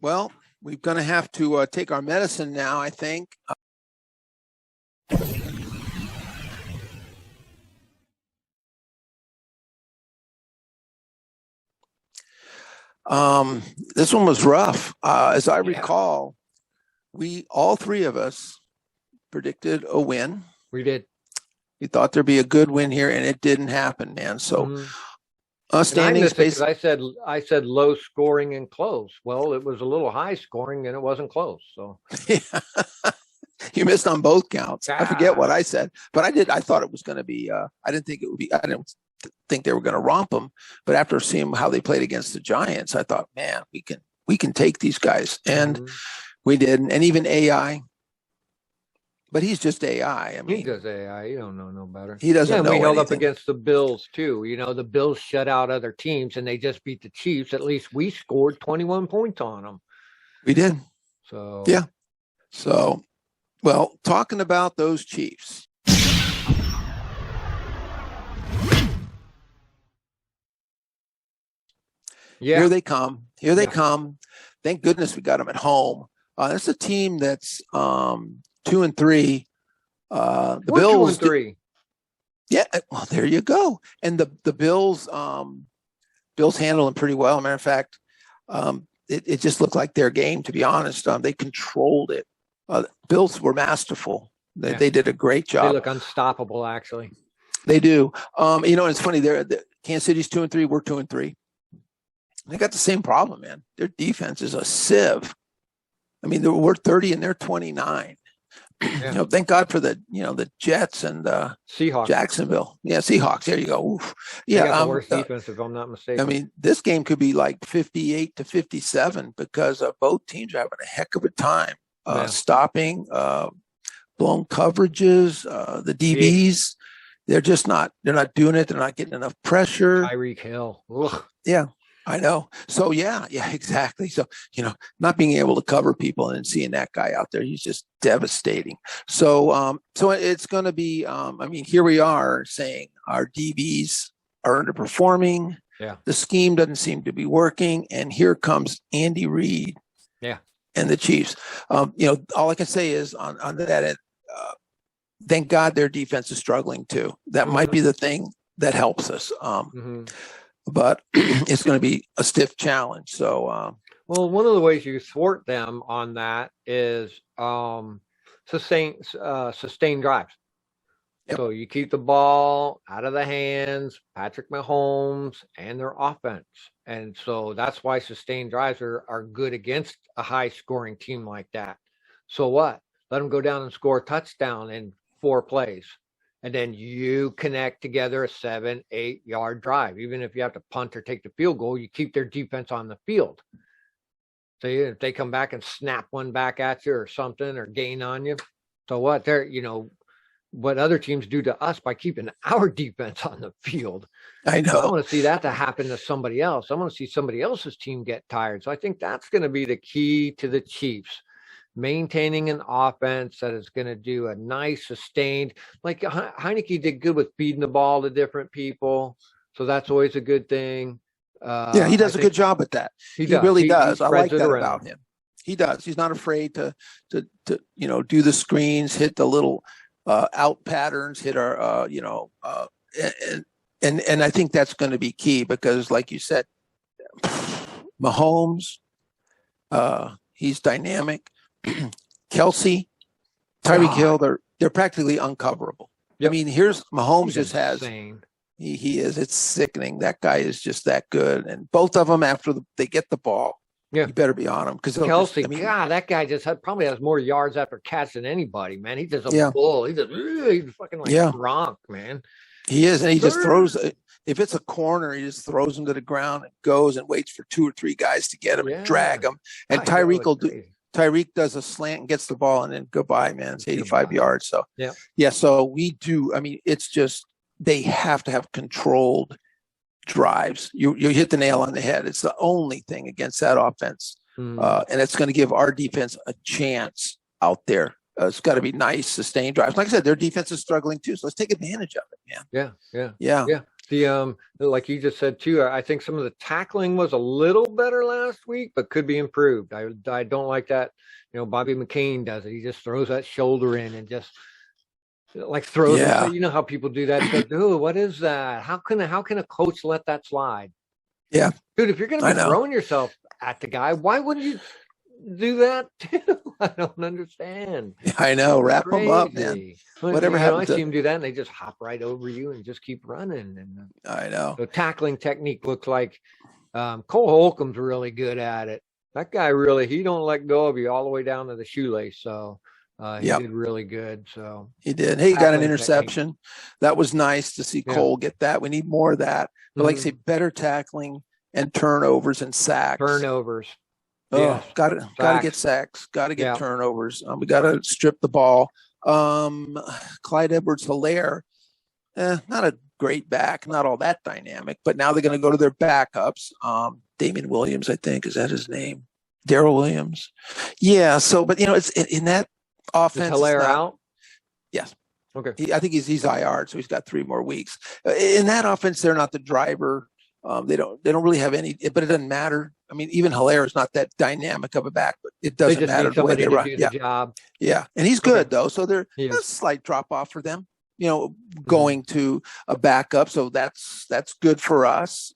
well, we're going to have to take our medicine now, I think. This one was rough. As I recall, all three of us predicted a win. We did. We thought there'd be a good win here, and it didn't happen, man. So, standing space. I said low scoring and close. Well, it was a little high scoring, and it wasn't close. So, you missed on both counts. I forget what I said, but I did. I thought it was going to be. I didn't think it would be. I didn't think they were going to romp them. But after seeing how they played against the Giants, I thought, man, we can take these guys, and we did. And even AI. But he's just AI. I mean, he does AI. You don't know no better. He doesn't know. We held anything. up against the Bills too. The Bills shut out other teams, and they just beat the Chiefs. At least we scored 21 points on them. We did. So yeah. So, well, talking about those Chiefs. Yeah. Here they come. Here they come. Thank goodness we got them at home. That's a team that's 2-3. The Bills 2-3. Yeah, well, there you go. And the Bills handled them pretty well. As a matter of fact, it just looked like their game, to be honest. They controlled it. Bills were masterful. They did a great job. They look unstoppable, actually. They do. It's funny. Kansas City's 2-3. We're 2-3. They got the same problem, man. Their defense is a sieve. I mean, we're 30 and they're 29. Yeah. Thank God for the Jets and Seahawks. Jacksonville. Yeah, Seahawks. There you go. Oof. Yeah, they got the worst defense, if I'm not mistaken. I mean, this game could be like 58-57 because both teams are having a heck of a time stopping blown coverages. The DBs, they're just not. They're not doing it. They're not getting enough pressure. Tyreek Hill. Ugh. Yeah. I know. So yeah, exactly. So, not being able to cover people and seeing that guy out there, he's just devastating. So, so it's going to be, here we are saying our DBs are underperforming. Yeah. The scheme doesn't seem to be working. And here comes Andy Reid. Yeah. And the Chiefs. All I can say is on that end, thank God their defense is struggling too. That might be the thing that helps us. But it's going to be a stiff challenge. So, well, one of the ways you thwart them on that is sustained drives. Yep. So you keep the ball out of the hands, Patrick Mahomes and their offense. And so that's why sustained drives are good against a high scoring team like that. So what? Let them go down and score a touchdown in 4 plays. And then you connect together a 7-8 yard drive. Even if you have to punt or take the field goal, you keep their defense on the field. So if they come back and snap one back at you or something or gain on you, so what? They're, what other teams do to us by keeping our defense on the field. I know. I want to see that to happen to somebody else. I want to see somebody else's team get tired. So I think that's going to be the key to the Chiefs. maintaining an offense that is going to do a nice sustained, like Heineke did good with feeding the ball to different people. So that's always a good thing. Yeah, he does a good job at that. He really does. I like that about him. He does. He's not afraid to do the screens, hit the little out patterns, hit our and I think that's going to be key because, like you said, Mahomes, he's dynamic. Kelsey, Tyreek Hill, they're practically uncoverable. Yep. I mean, here's Mahomes just has. He is. It's sickening. That guy is just that good. And both of them, after they get the ball, you better be on him. Because Kelsey, God, that guy just probably has more yards after catch than anybody, man. He's just a bull. He's fucking like Gronk, man. He is. And he just throws. If it's a corner, he just throws him to the ground and goes and waits for 2 or 3 guys to get him and drag him. And Tyreek does a slant and gets the ball, and then goodbye, man. It's 85 yards. So, so we do. I mean, it's just, they have to have controlled drives. You hit the nail on the head. It's the only thing against that offense. And it's going to give our defense a chance out there. It's got to be nice, sustained drives. Like I said, their defense is struggling too. So let's take advantage of it, man. Yeah. The like you just said too, I think some of the tackling was a little better last week, but could be improved. I don't like that. Bobby McCain does it. He just throws that shoulder in and just like throws it. You know how people do that. Go, dude, what is that? How can a coach let that slide? Yeah. Dude, if you're going to be throwing yourself at the guy, why wouldn't you do that too? I don't understand. I know. Wrap them up, man. Whatever happens. I see them do that and they just hop right over you and just keep running. And I know. The tackling technique looks like Cole Holcomb's really good at it. That guy he don't let go of you all the way down to the shoelace. So he did really good. So he did. Hey, he got an interception. Technique. That was nice to see Cole get that. We need more of that. But like I say, better tackling and turnovers and sacks. Yeah, got to get sacks. Got to get turnovers. We got to strip the ball. Clyde Edwards-Helaire, not a great back, not all that dynamic. But now they're going to go to their backups. Damian Williams, I think, is that his name? Darrell Williams. Yeah. So, but it's in that offense. Is Helaire out? Yes. Okay. I think he's IR, so he's got 3 more weeks. In that offense, they're not the driver. They don't really have any, but it doesn't matter. I mean, even Helaire is not that dynamic of a back, but it doesn't matter the way they run. Yeah, and he's good though. So there's a slight drop off for them. Going to a backup, so that's good for us.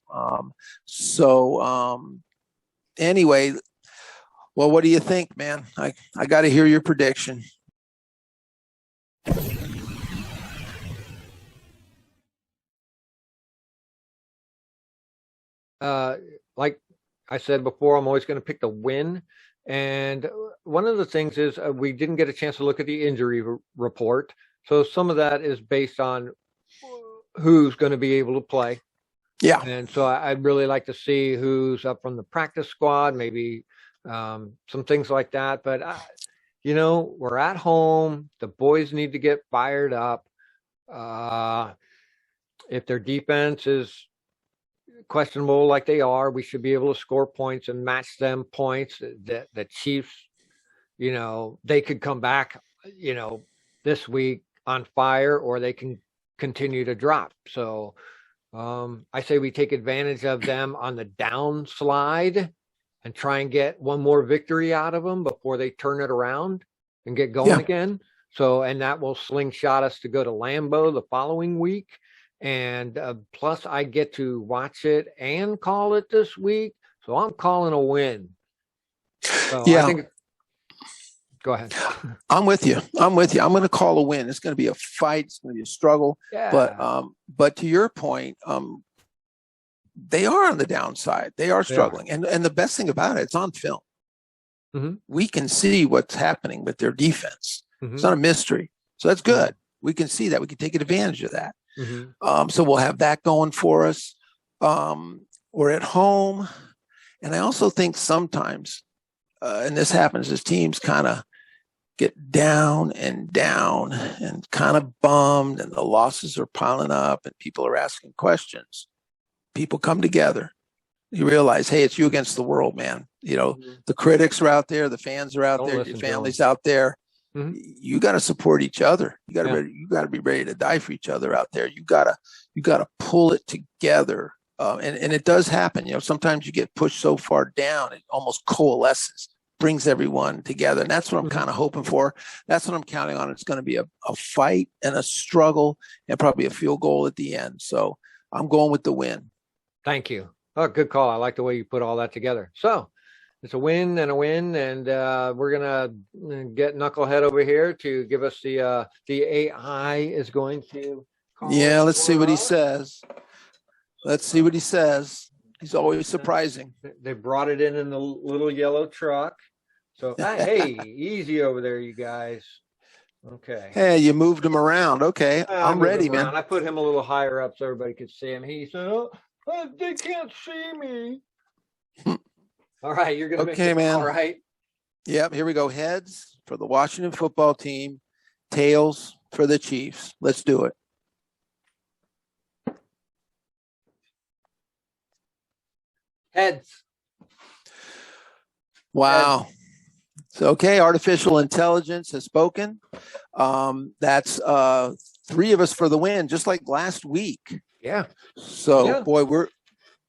Anyway, well, what do you think, man? I got to hear your prediction. Like I said before, I'm always going to pick the win. And one of the things is we didn't get a chance to look at the injury report. So some of that is based on who's going to be able to play. Yeah. And so I'd really like to see who's up from the practice squad, maybe some things like that. But, we're at home. The boys need to get fired up. If their defense is questionable like they are, we should be able to score points and match them points. The Chiefs, they could come back, this week on fire, or they can continue to drop. So I say we take advantage of them on the downslide and try and get one more victory out of them before they turn it around and get going again. So, and that will slingshot us to go to Lambeau the following week. And plus I get to watch it and call it this week. So I'm calling a win. So I think, go ahead. I'm with you. I'm going to call a win. It's going to be a fight. It's going to be a struggle. Yeah. But to your point, they are on the downside. They are struggling. And the best thing about it, it's on film. Mm-hmm. We can see what's happening with their defense. Mm-hmm. It's not a mystery. So that's good. We can see that. We can take advantage of that. Mm-hmm. So we'll have that going for us. We're at home. And I also think sometimes, and this happens as teams kind of get down and kind of bummed, and the losses are piling up and people are asking questions. People come together. You realize, hey, it's you against the world, man. the critics are out there, the fans are out Don't there, listen your to 'em. family's out there. Mhm. You got to support each other. You got to Yeah. you got to be ready to die for each other out there. You got to pull it together. And it does happen. Sometimes you get pushed so far down, it almost coalesces, brings everyone together. And that's what I'm Mhm. kind of hoping for. That's what I'm counting on. It's going to be a fight and a struggle and probably a field goal at the end. So I'm going with the win. Thank you. Oh, good call. I like the way you put all that together. So it's a win and a win, and we're gonna get Knucklehead over here to give us the AI is going to call Yeah, it let's see for what he us. says. Let's see what he says. He's always surprising. They brought it in a little yellow truck. So hey, easy over there, you guys. Okay. Hey, you moved him around. Okay, I I'm moved ready, him around. man. I put him a little higher up so everybody could see him. He said, "Oh, they can't see me." All right, you're gonna make Okay, it man. all right. Yep, here we go. Heads for the Washington football team, tails for the Chiefs. Let's do it. Heads. Wow. So, okay, artificial intelligence has spoken. That's 3 of us for the win, just like last week. Yeah. So, Yeah. boy,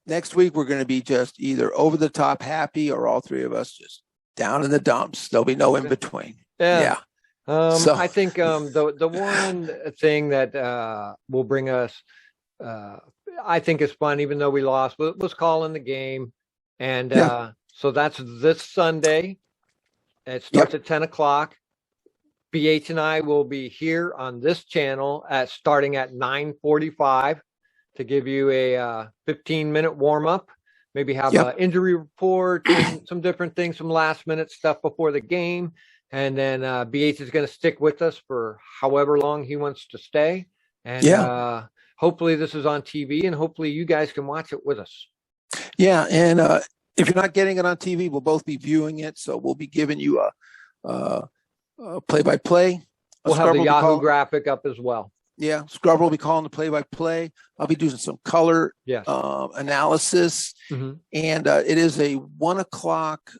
next week we're going to be just either over the top happy or all 3 of us just down in the dumps. There'll be no in between. Yeah. So I think the one thing that will bring us, I think is fun, even though we lost, was calling the game, and so that's this Sunday. It starts at 10 o'clock. BH and I will be here on this channel starting at 9:45 to give you a 15-minute warm up. Maybe have an injury report, some different things, some last minute stuff before the game. And then BH is going to stick with us for however long he wants to stay. And hopefully this is on TV, and hopefully you guys can watch it with us. Yeah. And if you're not getting it on TV, we'll both be viewing it. So we'll be giving you a play-by-play. We'll have the Yahoo graphic up as well. Yeah, Scrubber will be calling the play-by-play. I'll be doing some color analysis. Mm-hmm. And it is a 1 o'clock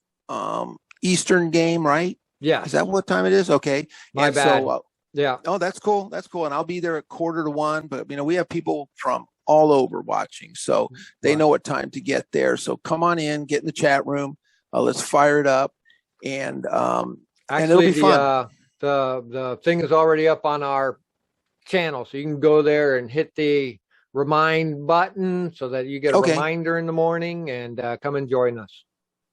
Eastern game, right? Yeah. Is that what time it is? Okay. My bad. So, yeah. Oh, that's cool. That's cool. And I'll be there at 1:45. But, we have people from all over watching. So they know what time to get there. So come on in, get in the chat room. Let's fire it up. And it'll be fun. The thing is already up on our channel, so you can go there and hit the remind button so that you get a reminder in the morning and come and join us.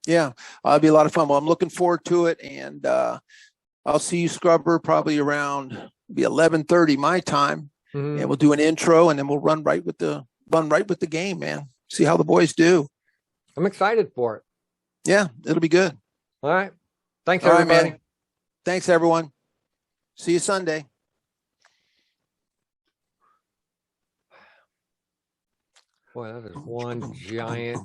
Yeah, it'll be a lot of fun. Well, I'm looking forward to it, and I'll see you, Scrubber, probably around 11:30 my time, and we'll do an intro, and then we'll run right with the game, man. See how the boys do. I'm excited for it. Yeah, it'll be good. All right. Thanks, everybody. All right, man. Thanks, everyone. See you Sunday. Boy, that is one giant